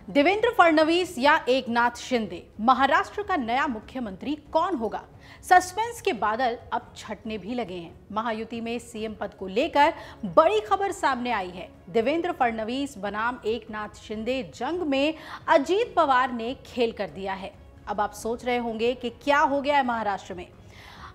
देवेंद्र फडणवीस या एकनाथ शिंदे, महाराष्ट्र का नया मुख्यमंत्री कौन होगा? सस्पेंस के बादल अब छटने भी लगे हैं। महायुति में सीएम पद को लेकर बड़ी खबर सामने आई है। देवेंद्र फडणवीस बनाम एकनाथ शिंदे जंग में अजीत पवार ने खेल कर दिया है। अब आप सोच रहे होंगे कि क्या हो गया है महाराष्ट्र में।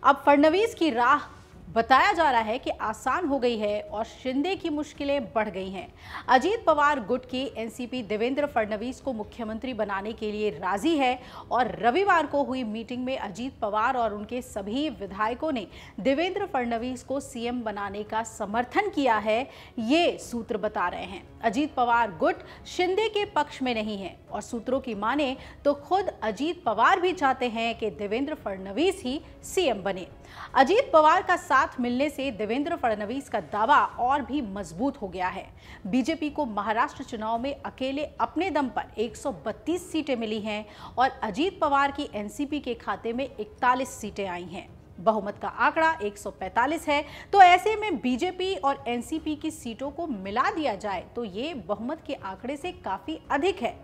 अब फडणवीस की राह बताया जा रहा है कि आसान हो गई है और शिंदे की मुश्किलें बढ़ गई हैं। अजीत पवार गुट की एनसीपी देवेंद्र फडणवीस को मुख्यमंत्री बनाने के लिए राजी है और रविवार को हुई मीटिंग में अजीत पवार और उनके सभी विधायकों ने देवेंद्र फडणवीस को सीएम बनाने का समर्थन किया है, ये सूत्र बता रहे हैं। अजीत पवार गुट शिंदे के पक्ष में नहीं है और सूत्रों की माने तो खुद अजीत पवार भी चाहते हैं कि देवेंद्र फडणवीस ही सीएम बने। अजीत पवार का साथ मिलने से देवेंद्र फडणवीस का दावा और भी मजबूत हो गया है। बीजेपी को महाराष्ट्र चुनाव में अकेले अपने दम पर 132 सीटें मिली हैं और अजीत पवार की एनसीपी के खाते में 41 सीटें आई हैं। बहुमत का आंकड़ा 145 है, तो ऐसे में बीजेपी और एनसीपी की सीटों को मिला दिया जाए तो ये बहुमत के आंकड़े से काफी अधिक है।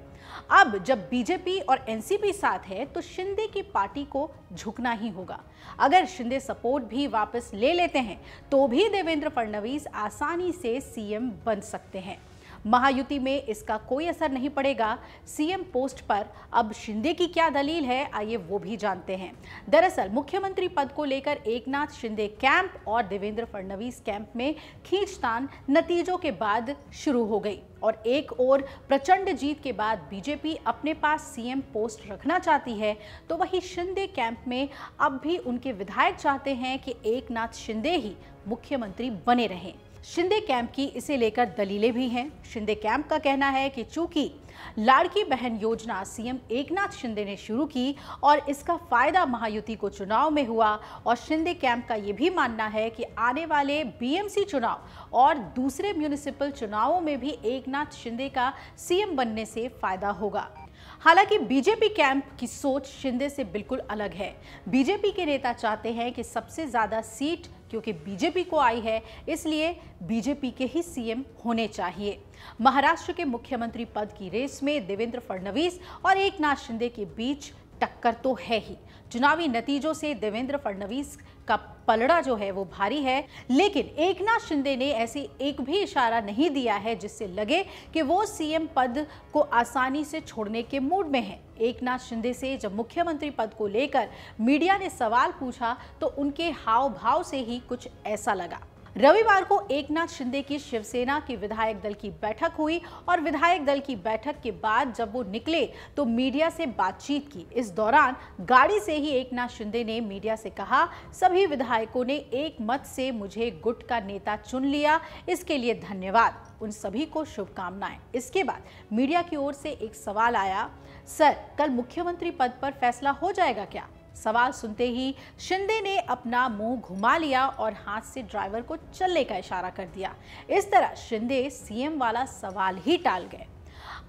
अब जब बीजेपी और एनसीपी साथ है तो शिंदे की पार्टी को झुकना ही होगा। अगर शिंदे सपोर्ट भी वापस ले लेते हैं तो भी देवेंद्र फडणवीस आसानी से सीएम बन सकते हैं। महायुति में इसका कोई असर नहीं पड़ेगा। सीएम पोस्ट पर अब शिंदे की क्या दलील है, आइए वो भी जानते हैं। दरअसल मुख्यमंत्री पद को लेकर एकनाथ शिंदे कैंप और देवेंद्र फडणवीस कैंप में खींचतान नतीजों के बाद शुरू हो गई और एक और प्रचंड जीत के बाद बीजेपी अपने पास सीएम पोस्ट रखना चाहती है, तो वही शिंदे कैंप में अब भी उनके विधायक चाहते हैं कि एकनाथ शिंदे ही मुख्यमंत्री बने रहें। शिंदे कैंप की इसे लेकर दलीलें भी हैं। शिंदे कैंप का कहना है कि चूंकि लाड़की बहन योजना सीएम एकनाथ शिंदे ने शुरू की और इसका फायदा महायुति को चुनाव में हुआ, और शिंदे कैंप का ये भी मानना है कि आने वाले बीएमसी चुनाव और दूसरे म्युनिसिपल चुनावों में भी एकनाथ शिंदे का सीएम बनने से फायदा होगा। हालांकि बीजेपी कैंप की सोच शिंदे से बिल्कुल अलग है। बीजेपी के नेता चाहते हैं कि सबसे ज्यादा सीट क्योंकि बीजेपी को आई है, इसलिए बीजेपी के ही सीएम होने चाहिए। महाराष्ट्र के मुख्यमंत्री पद की रेस में देवेंद्र फडणवीस और एकनाथ शिंदे के बीच टक्कर तो है ही। चुनावी नतीजों से देवेंद्र फडणवीस का पलड़ा जो है वो भारी है, लेकिन एकनाथ शिंदे ने ऐसी एक भी इशारा नहीं दिया है जिससे लगे कि वो सीएम पद को आसानी से छोड़ने के मूड में है। एकनाथ शिंदे से जब मुख्यमंत्री पद को लेकर मीडिया ने सवाल पूछा तो उनके हाव भाव से ही कुछ ऐसा लगा। रविवार को एकनाथ शिंदे की शिवसेना की विधायक दल की बैठक हुई और विधायक दल की बैठक के बाद जब वो निकले तो मीडिया से बातचीत की। इस दौरान गाड़ी से ही एकनाथ शिंदे ने मीडिया से कहा, सभी विधायकों ने एक मत से मुझे गुट का नेता चुन लिया, इसके लिए धन्यवाद, उन सभी को शुभकामनाएं। इसके बाद मीडिया की ओर से एक सवाल आया, सर कल मुख्यमंत्री पद पर फैसला हो जाएगा क्या? सवाल सुनते ही शिंदे ने अपना मुंह घुमा लिया और हाथ से ड्राइवर को चलने का इशारा कर दिया। इस तरह शिंदे सीएम वाला सवाल ही टाल गए।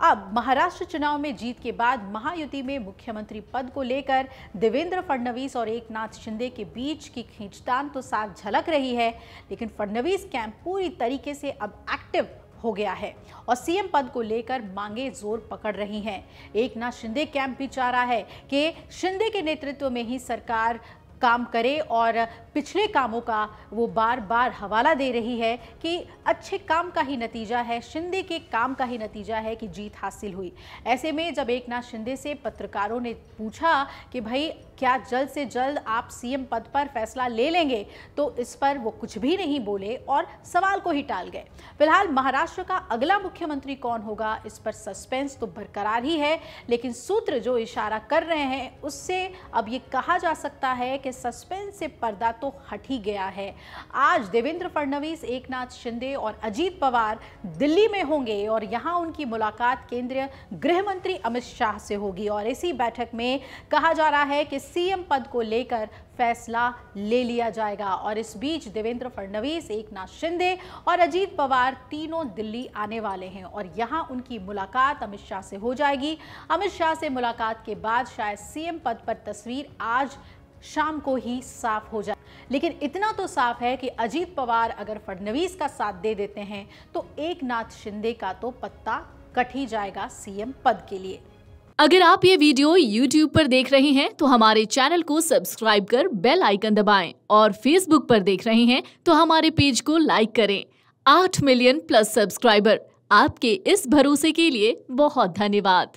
अब महाराष्ट्र चुनाव में जीत के बाद महायुति में मुख्यमंत्री पद को लेकर देवेंद्र फडणवीस और एकनाथ शिंदे के बीच की खींचतान तो साफ झलक रही है, लेकिन फडणवीस कैंप पूरी तरीके से अब एक्टिव हो गया है और सीएम पद को लेकर मांगे जोर पकड़ रही हैं। एकनाथ शिंदे कैंप भी चाह रहा है कि शिंदे के नेतृत्व में ही सरकार काम करे और पिछले कामों का वो बार बार हवाला दे रही है कि अच्छे काम का ही नतीजा है, शिंदे के काम का ही नतीजा है कि जीत हासिल हुई। ऐसे में जब एकनाथ शिंदे से पत्रकारों ने पूछा कि भाई क्या जल्द से जल्द आप सीएम पद पर फैसला ले लेंगे, तो इस पर वो कुछ भी नहीं बोले और सवाल को ही टाल गए। फिलहाल महाराष्ट्र का अगला मुख्यमंत्री कौन होगा, इस पर सस्पेंस तो बरकरार ही है, लेकिन सूत्र जो इशारा कर रहे हैं उससे अब ये कहा जा सकता है कि सस्पेंस से पर्दा तो हट ही गया है। आज देवेंद्र फडणवीस, एकनाथ शिंदे और अजीत पवार दिल्ली में होंगे और यहां उनकी मुलाकात केंद्रीय गृह मंत्री अमित शाह से होगी और इसी बैठक में कहा जा रहा है कि सीएम पद को लेकर फैसला ले लिया जाएगा। और इस बीच देवेंद्र फडणवीस, एकनाथ शिंदे और अजीत पवार तीनों दिल्ली आने वाले हैं और यहां उनकी मुलाकात अमित शाह से हो जाएगी। अमित शाह से मुलाकात के बाद शायद सीएम पद पर तस्वीर आज शाम को ही साफ हो जाए, लेकिन इतना तो साफ है कि अजीत पवार अगर फडणवीस का साथ दे देते हैं तो एकनाथ शिंदे का तो पत्ता कट ही जाएगा सीएम पद के लिए। अगर आप ये वीडियो YouTube पर देख रहे हैं तो हमारे चैनल को सब्सक्राइब कर बेल आइकन दबाएं और Facebook पर देख रहे हैं तो हमारे पेज को लाइक करें। 8 मिलियन प्लस सब्सक्राइबर, आपके इस भरोसे के लिए बहुत धन्यवाद।